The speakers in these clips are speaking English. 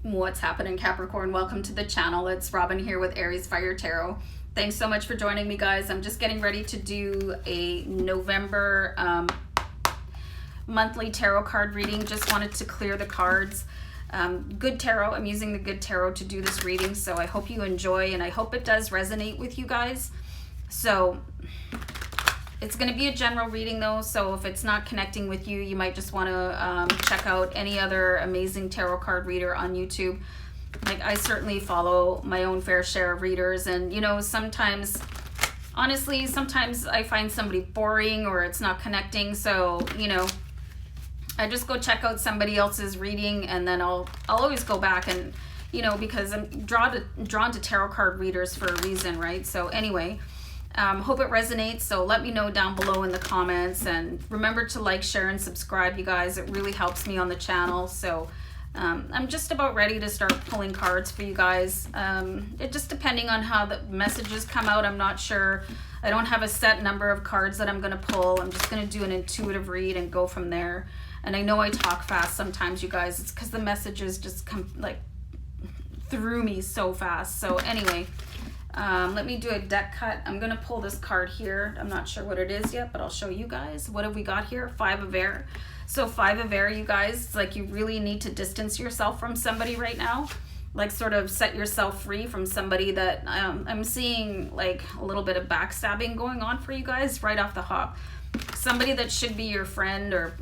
What's happening, Capricorn? Welcome to the channel. It's Robin here with AriesFireTarot. Thanks so much for joining me, guys. I'm just getting ready to do a November monthly tarot card reading. Just wanted to clear the cards. Good tarot. I'm using the good tarot to do this reading, so I hope you enjoy, and I hope it does resonate with you guys. So it's going to be a general reading though, so if it's not connecting with you, you might just want to check out any other amazing tarot card reader on YouTube. Like, I certainly follow my own fair share of readers, and you know, sometimes, honestly, sometimes I find somebody boring or it's not connecting, so you know, I just go check out somebody else's reading, and then I'll always go back, and you know, because I'm drawn to tarot card readers for a reason, right? So anyway, hope it resonates. So let me know down below in the comments, and remember to like, share, and subscribe, you guys. It really helps me on the channel. So I'm just about ready to start pulling cards for you guys. It just depending on how the messages come out, I'm not sure. I don't have a set number of cards that I'm going to pull. I'm just going to do an intuitive read and go from there. And I know I talk fast sometimes, you guys. It's because the messages just come like through me so fast. So anyway, let me do a deck cut. I'm going to pull this card here. I'm not sure what it is yet, but I'll show you guys. What have we got here? Five of Air. So Five of Air, you guys, it's like you really need to distance yourself from somebody right now. Like, sort of set yourself free from somebody that I'm seeing like a little bit of backstabbing going on for you guys right off the hop. Somebody that should be your friend, or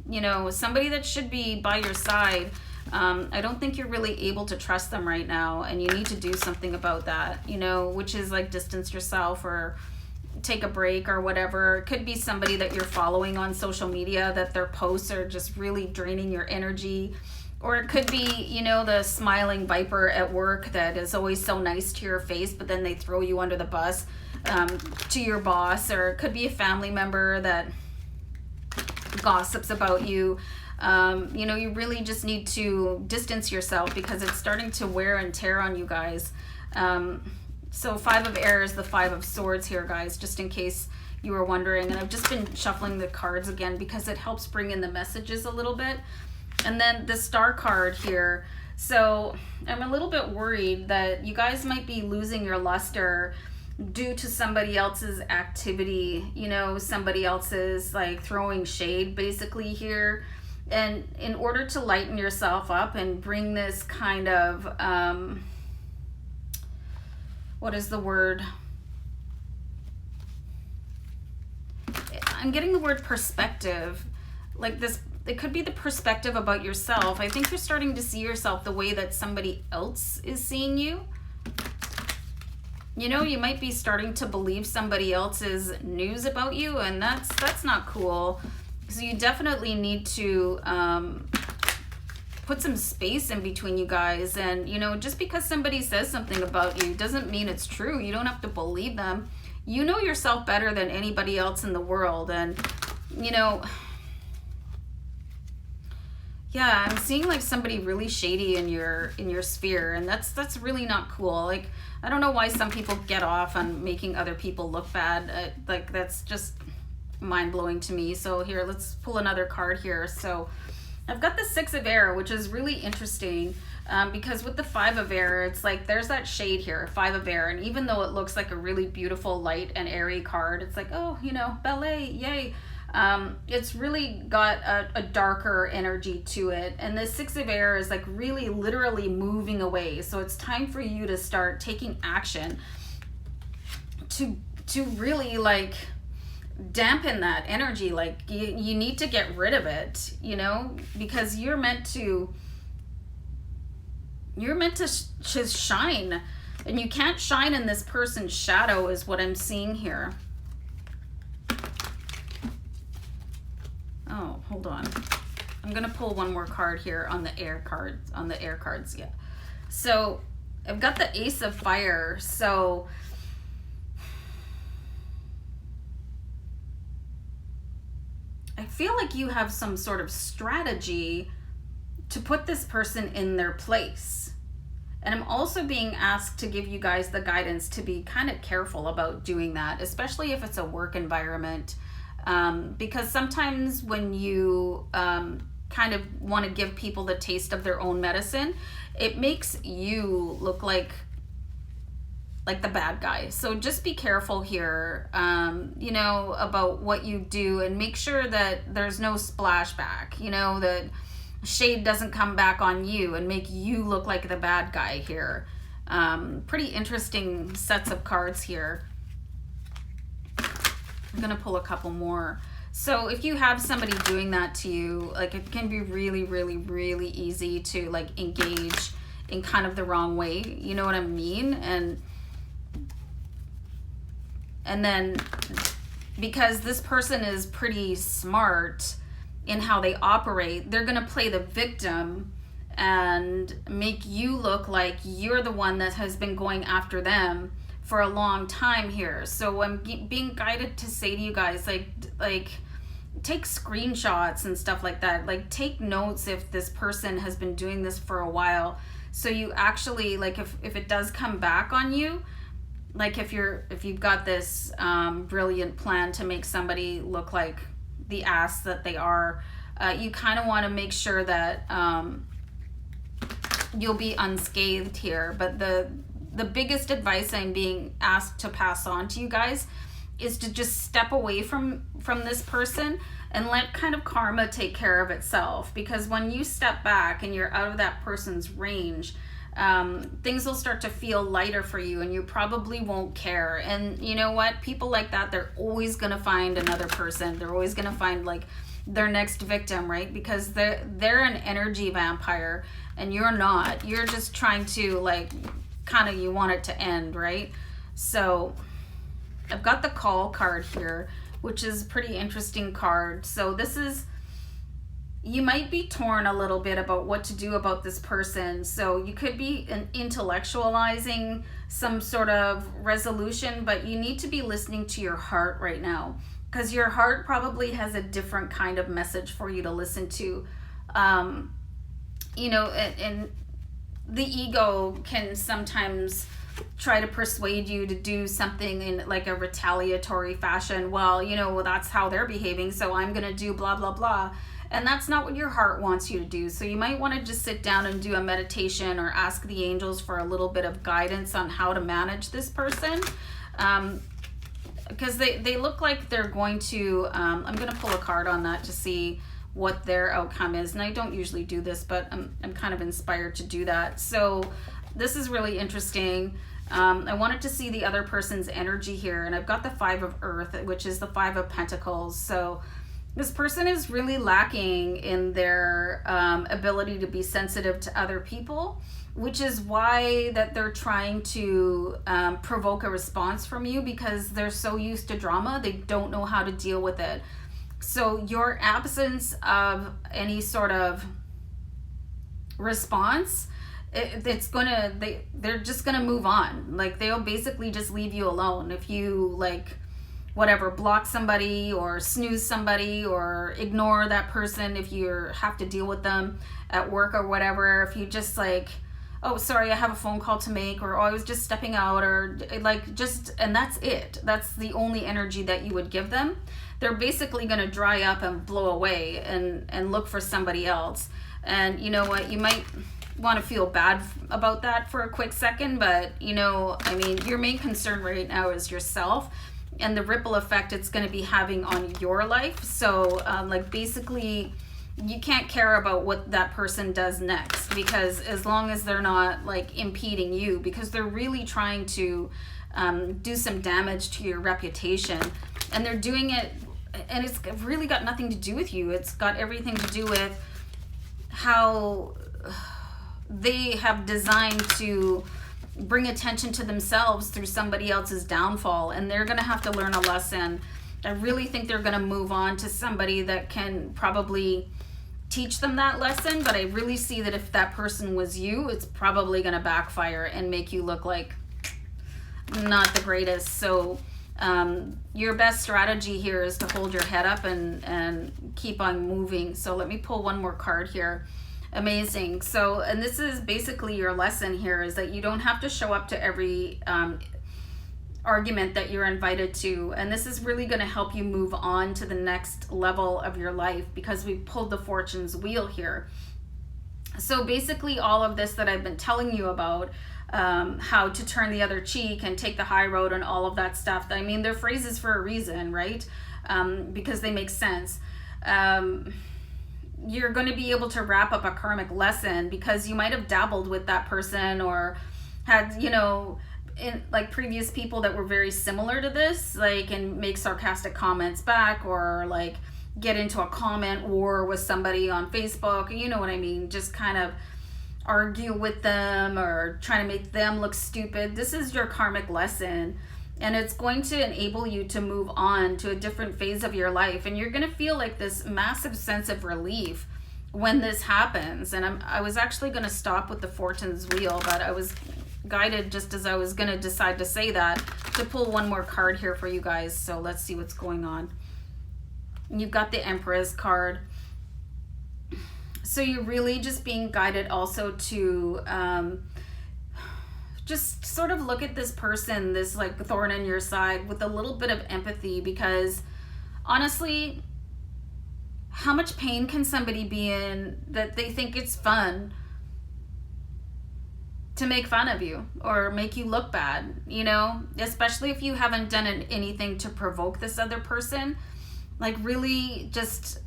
you know, somebody that should be by your side. I don't think you're really able to trust them right now, and you need to do something about that, you know, which is like distance yourself or take a break or whatever. It could be somebody that you're following on social media that their posts are just really draining your energy. Or it could be, you know, the smiling viper at work that is always so nice to your face, but then they throw you under the bus to your boss. Or it could be a family member that gossips about you. You know, you really just need to distance yourself because it's starting to wear and tear on you guys. So Five of Air is the Five of Swords here, guys, just in case you were wondering. And I've just been shuffling the cards again because it helps bring in the messages a little bit. And then the Star card here. So I'm a little bit worried that you guys might be losing your luster due to somebody else's activity, you know, somebody else's like throwing shade basically here. And in order to lighten yourself up and bring this kind of, what is the word? I'm getting the word perspective. Like this, it could be the perspective about yourself. I think you're starting to see yourself the way that somebody else is seeing you. You know, you might be starting to believe somebody else's news about you, and that's not cool. So you definitely need to put some space in between you guys. And, you know, just because somebody says something about you doesn't mean it's true. You don't have to believe them. You know yourself better than anybody else in the world. And, you know, yeah, I'm seeing like somebody really shady in your sphere, and that's really not cool. Like, I don't know why some people get off on making other people look bad. Like, that's just mind-blowing to me. So here, let's pull another card here. So I've got the Six of Air, which is really interesting because with the Five of Air, it's like there's that shade here, Five of Air, and even though it looks like a really beautiful, light and airy card, it's like, oh, you know, ballet, yay. It's really got a darker energy to it, and the Six of Air is like really literally moving away. So it's time for you to start taking action to really like dampen that energy. Like you need to get rid of it, you know, because you're meant to just shine, and you can't shine in this person's shadow is what I'm seeing here. Oh, hold on. I'm gonna pull one more card here on the air cards, yeah. So I've got the Ace of Fire. So I feel like you have some sort of strategy to put this person in their place. And I'm also being asked to give you guys the guidance to be kind of careful about doing that, especially if it's a work environment. Because sometimes when you kind of want to give people the taste of their own medicine, it makes you look like the bad guy. So just be careful here, you know, about what you do, and make sure that there's no splashback, you know, that shade doesn't come back on you and make you look like the bad guy here. Pretty interesting sets of cards here. I'm gonna pull a couple more. So if you have somebody doing that to you, like, it can be really, really, really easy to like engage in kind of the wrong way, you know what I mean? And then because this person is pretty smart in how they operate, they're gonna play the victim and make you look like you're the one that has been going after them for a long time here. So I'm being guided to say to you guys, like take screenshots and stuff like that. Like, take notes if this person has been doing this for a while, so you actually, like, if it does come back on you, like if you've got this brilliant plan to make somebody look like the ass that they are, you kind of want to make sure that you'll be unscathed here. But the biggest advice I'm being asked to pass on to you guys is to just step away from this person and let kind of karma take care of itself. Because when you step back and you're out of that person's range, things will start to feel lighter for you, and you probably won't care. And you know what? People like that, they're always going to find another person. They're always going to find like their next victim, right? Because they're an energy vampire and you're not. You're just trying to, like, kind of, you want it to end, right? So I've got the Call card here, which is a pretty interesting card. So this is, you might be torn a little bit about what to do about this person. So you could be intellectualizing some sort of resolution, but you need to be listening to your heart right now, because your heart probably has a different kind of message for you to listen to. You know, and the ego can sometimes try to persuade you to do something in like a retaliatory fashion. Well, you know, that's how they're behaving, so I'm gonna do blah blah blah. And that's not what your heart wants you to do. So you might want to just sit down and do a meditation, or ask the angels for a little bit of guidance on how to manage this person, because they look like they're going to, I'm going to pull a card on that to see what their outcome is. And I don't usually do this, but I'm kind of inspired to do that. So this is really interesting. I wanted to see the other person's energy here, and I've got the 5 of Earth, which is the 5 of Pentacles. So this person is really lacking in their ability to be sensitive to other people, which is why that they're trying to provoke a response from you, because they're so used to drama, they don't know how to deal with it. So your absence of any sort of response, they're just gonna move on. Like, they'll basically just leave you alone if you, like, whatever, block somebody or snooze somebody or ignore that person if you have to deal with them at work or whatever. If you just like, oh, sorry, I have a phone call to make, or oh, I was just stepping out, or like just, and that's it. That's the only energy that you would give them. They're basically going to dry up and blow away and look for somebody else. And you know what? You might want to feel bad about that for a quick second, but you know, I mean, your main concern right now is yourself and the ripple effect it's going to be having on your life. So like, basically you can't care about what that person does next, because as long as they're not like impeding you, because they're really trying to do some damage to your reputation, and they're doing it, and it's really got nothing to do with you. It's got everything to do with how they have designed to bring attention to themselves through somebody else's downfall, and they're going to have to learn a lesson. I really think they're going to move on to somebody that can probably teach them that lesson, but I really see that if that person was you, it's probably going to backfire and make you look like not the greatest. So your best strategy here is to hold your head up and keep on moving. So let me pull one more card here. Amazing. So, and this is basically your lesson here, is that you don't have to show up to every argument that you're invited to, and this is really going to help you move on to the next level of your life, because we pulled the fortune's wheel here. So basically all of this that I've been telling you about, how to turn the other cheek and take the high road and all of that stuff, I mean, they're phrases for a reason, right? Because they make sense. You're going to be able to wrap up a karmic lesson, because you might have dabbled with that person, or had, you know, in like previous people that were very similar to this, like, and make sarcastic comments back, or like get into a comment war with somebody on Facebook, you know what I mean? Just kind of argue with them or try to make them look stupid. This is your karmic lesson, and it's going to enable you to move on to a different phase of your life, and you're going to feel like this massive sense of relief when this happens. And I was actually going to stop with the fortune's wheel, but I was guided, just as I was going to decide to say that, to pull one more card here for you guys. So let's see what's going on. You've got the Empress card. So you're really just being guided also to just sort of look at this person, this like thorn in your side, with a little bit of empathy, because honestly, how much pain can somebody be in that they think it's fun to make fun of you or make you look bad, you know? Especially if you haven't done anything to provoke this other person. Like, really just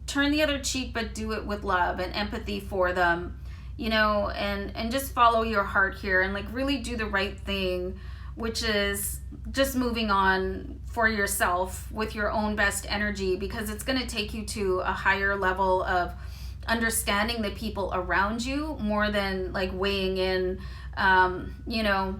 turn the other cheek, but do it with love and empathy for them, you know, and just follow your heart here, and like really do the right thing, which is just moving on for yourself with your own best energy, because it's going to take you to a higher level of understanding the people around you, more than like weighing in, you know,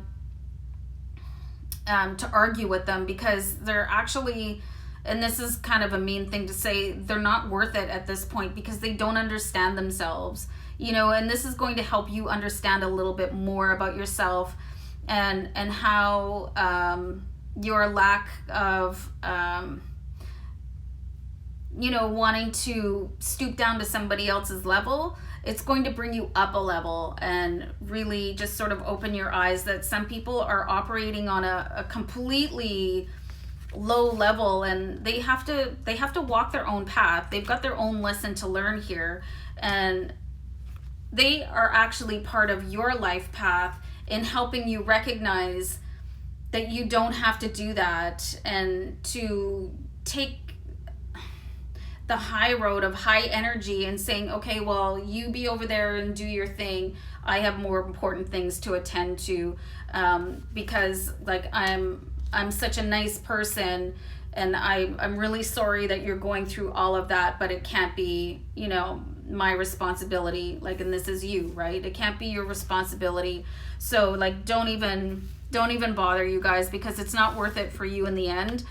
to argue with them, because they're actually, and this is kind of a mean thing to say, they're not worth it at this point, because they don't understand themselves, you know. And this is going to help you understand a little bit more about yourself, and how your lack of you know, wanting to stoop down to somebody else's level, it's going to bring you up a level, and really just sort of open your eyes that some people are operating on a completely low level, and they have to walk their own path. They've got their own lesson to learn here, and they are actually part of your life path in helping you recognize that you don't have to do that, and to take the high road of high energy and saying, okay, well, you be over there and do your thing. I have more important things to attend to, because like I'm such a nice person, and I'm really sorry that you're going through all of that, but it can't be, you know, my responsibility. Like, and this is you, right? It can't be your responsibility. So like, don't even bother, you guys, because it's not worth it for you in the end.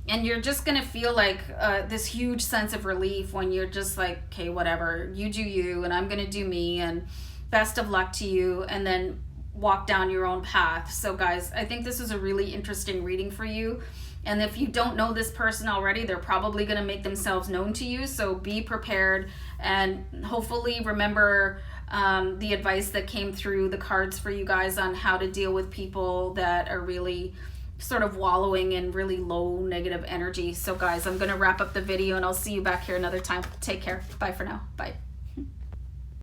And you're just going to feel like this huge sense of relief when you're just like, okay, whatever, you do you, and I'm going to do me, and best of luck to you, and then walk down your own path. So guys, I think this is a really interesting reading for you. And if you don't know this person already, they're probably going to make themselves known to you. So be prepared, and hopefully remember the advice that came through the cards for you guys on how to deal with people that are really sort of wallowing in really low negative energy. So guys, I'm going to wrap up the video, and I'll see you back here another time. Take care. Bye for now. Bye.